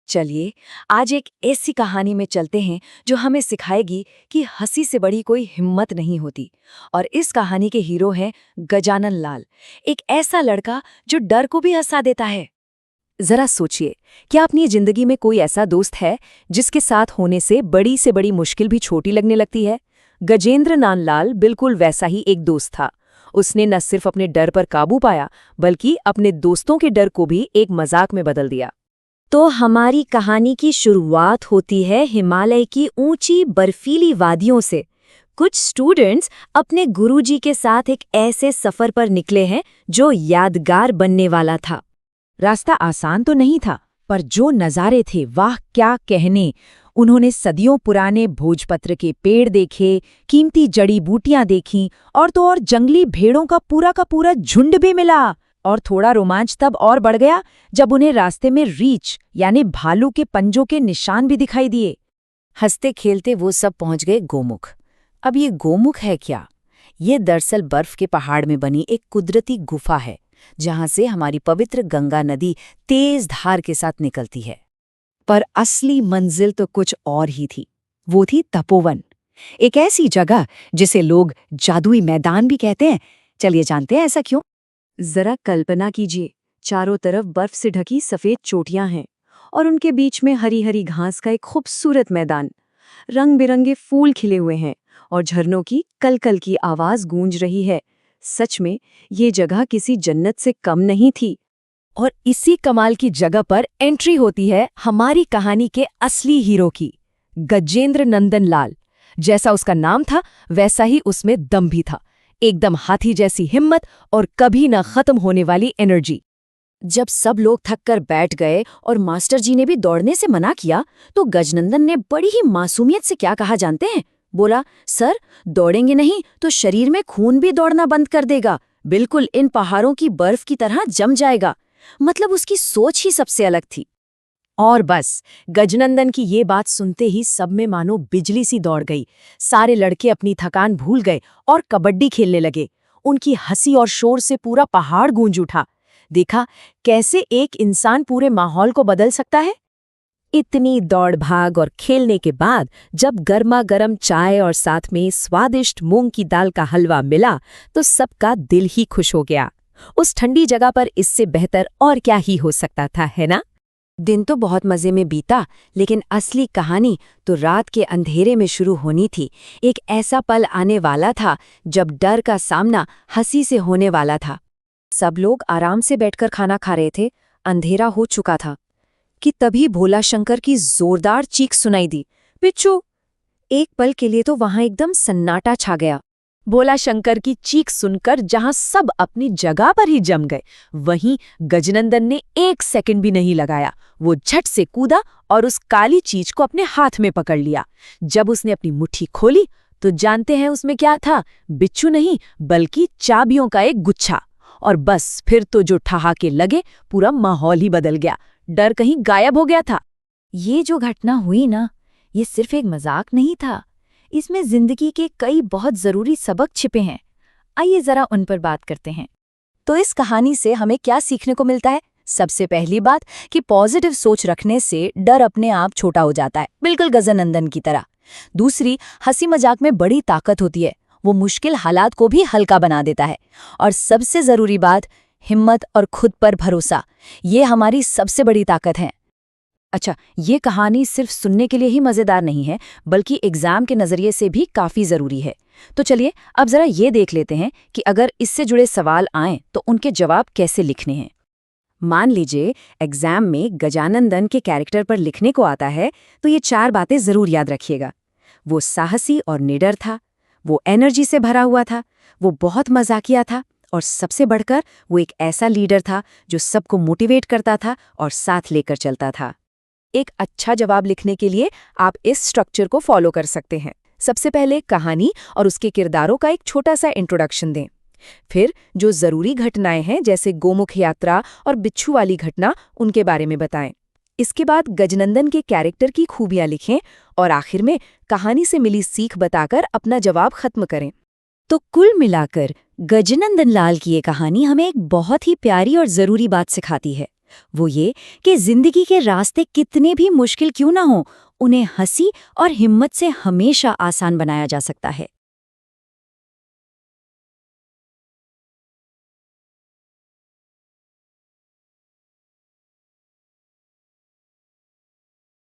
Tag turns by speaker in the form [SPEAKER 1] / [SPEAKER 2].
[SPEAKER 1] चलिए आज एक ऐसी कहानी में चलते हैं जो हमें सिखाएगी कि हंसी से बड़ी कोई हिम्मत नहीं होती। और इस कहानी के हीरो हैं गजानन लाल, एक ऐसा लड़का जो डर को भी हंसा देता है। जरा सोचिए, क्या अपनी जिंदगी में कोई ऐसा दोस्त है जिसके साथ होने से बड़ी मुश्किल भी छोटी लगने लगती है? गजेंद्र नान लाल बिल्कुल वैसा ही एक दोस्त था। उसने न सिर्फ अपने डर पर काबू पाया बल्कि अपने दोस्तों के डर को भी एक मजाक में बदल दिया। तो हमारी कहानी की शुरुआत होती है हिमालय की ऊंची बर्फीली वादियों से। कुछ स्टूडेंट्स अपने गुरुजी के साथ एक ऐसे सफर पर निकले हैं जो यादगार बनने वाला था।
[SPEAKER 2] रास्ता आसान तो नहीं था, पर जो नज़ारे थे वाह क्या कहने। उन्होंने सदियों पुराने भोजपत्र के पेड़ देखे, कीमती जड़ी बूटियां देखीं और तो और जंगली भेड़ों का पूरा झुंड भी मिला। और थोड़ा रोमांच तब और बढ़ गया जब उन्हें रास्ते में रीछ यानी भालू के पंजों के निशान भी दिखाई दिए।
[SPEAKER 1] हंसते खेलते वो सब पहुंच गए गोमुख। अब ये गोमुख है क्या? ये दरअसल बर्फ के पहाड़ में बनी एक कुदरती गुफा है जहां से हमारी पवित्र गंगा नदी तेज धार के साथ निकलती है। पर असली मंजिल तो कुछ और ही थी। वो थी तपोवन, एक ऐसी जगह जिसे लोग जादुई मैदान भी कहते हैं। चलिए जानते हैं ऐसा क्यों। जरा कल्पना कीजिए, चारों तरफ बर्फ से ढकी सफेद चोटियां हैं और उनके बीच में हरी हरी घास का एक खूबसूरत मैदान। रंग बिरंगे फूल खिले हुए हैं और झरनों की कलकल की आवाज गूंज रही है। सच में ये जगह किसी जन्नत से कम नहीं थी। और इसी कमाल की जगह पर एंट्री होती है हमारी कहानी के असली हीरो की, गजेंद्र नंदन लाल। जैसा उसका नाम था वैसा ही उसमें दम भी था, एकदम हाथी जैसी हिम्मत और कभी न खत्म होने वाली एनर्जी। जब सब लोग थक कर बैठ गए और मास्टर जी ने भी दौड़ने से मना किया तो गजनंदन ने बड़ी ही मासूमियत से क्या कहा जानते हैं? बोला, सर दौड़ेंगे नहीं तो शरीर में खून भी दौड़ना बंद कर देगा, बिल्कुल इन पहाड़ों की बर्फ की तरह जम जाएगा। मतलब उसकी सोच ही सबसे अलग थी। और बस गजनंदन की ये बात सुनते ही सब में मानो बिजली सी दौड़ गई। सारे लड़के अपनी थकान भूल गए और कबड्डी खेलने लगे। उनकी हंसी और शोर से पूरा पहाड़ गूंज उठा। देखा कैसे एक इंसान पूरे माहौल को बदल सकता है। इतनी दौड़ भाग और खेलने के बाद जब गर्मा गर्म चाय और साथ में स्वादिष्ट मूंग की दाल का हलवा मिला तो सबका दिल ही खुश हो गया। उस ठंडी जगह पर इससे बेहतर और क्या ही हो सकता था, है ना? दिन तो बहुत मजे में बीता, लेकिन असली कहानी तो रात के अंधेरे में शुरू होनी थी। एक ऐसा पल आने वाला था जब डर का सामना हंसी से होने वाला था। सब लोग आराम से बैठकर खाना खा रहे थे, अंधेरा हो चुका था कि तभी भोला शंकर की जोरदार चीख सुनाई दी, पिच्चू। एक पल के लिए तो वहां एकदम सन्नाटा छा गया। भोला शंकर की चीख सुनकर जहां सब अपनी जगह पर ही जम गए, वहीं गजनंदन ने एक सेकंड भी नहीं लगाया। वो झट से कूदा और उस काली चीज को अपने हाथ में पकड़ लिया। जब उसने अपनी मुट्ठी खोली तो जानते हैं उसमें क्या था? बिच्छू नहीं बल्कि चाबियों का एक गुच्छा। और बस फिर तो जो ठहाके लगे, पूरा माहौल ही बदल गया। डर कहीं गायब हो गया था। ये जो घटना हुई ना, ये सिर्फ एक मजाक नहीं था, इसमें जिंदगी के कई बहुत जरूरी सबक छिपे हैं। आइए जरा उन पर बात करते हैं। तो इस कहानी से हमें क्या सीखने को मिलता है? सबसे पहली बात कि पॉजिटिव सोच रखने से डर अपने आप छोटा हो जाता है, बिल्कुल गजानंदन की तरह। दूसरी, हंसी मजाक में बड़ी ताकत होती है, वो मुश्किल हालात को भी हल्का बना देता है। और सबसे जरूरी बात, हिम्मत और खुद पर भरोसा, ये हमारी सबसे बड़ी ताकत है। अच्छा, ये कहानी सिर्फ सुनने के लिए ही मजेदार नहीं है, बल्कि एग्जाम के नजरिए से भी काफी जरूरी है। तो चलिए अब जरा ये देख लेते हैं कि अगर इससे जुड़े सवाल आएं तो उनके जवाब कैसे लिखने हैं। मान लीजिए एग्जाम में गजानंदन के कैरेक्टर पर लिखने को आता है तो ये 4 बातें जरूर याद रखिएगा। वो साहसी और निडर था, वो एनर्जी से भरा हुआ था, वो बहुत मजाकिया था, और सबसे बढ़कर वो एक ऐसा लीडर था जो सबको मोटिवेट करता था और साथ लेकर चलता था। एक अच्छा जवाब लिखने के लिए आप इस स्ट्रक्चर को फॉलो कर सकते हैं। सबसे पहले कहानी और उसके किरदारों का एक छोटा सा इंट्रोडक्शन दें। फिर जो जरूरी घटनाएं हैं जैसे गोमुख यात्रा और बिच्छू वाली घटना, उनके बारे में बताएं। इसके बाद गजनंदन के कैरेक्टर की खूबियां लिखें और आखिर में कहानी से मिली सीख बताकर अपना जवाब खत्म करें। तो कुल मिलाकर गजनंदन लाल की ये कहानी हमें एक बहुत ही प्यारी और जरूरी बात सिखाती है वो ये कि जिंदगी के रास्ते कितने भी मुश्किल क्यों ना हो, उन्हें हंसी और हिम्मत से हमेशा आसान बनाया जा सकता है।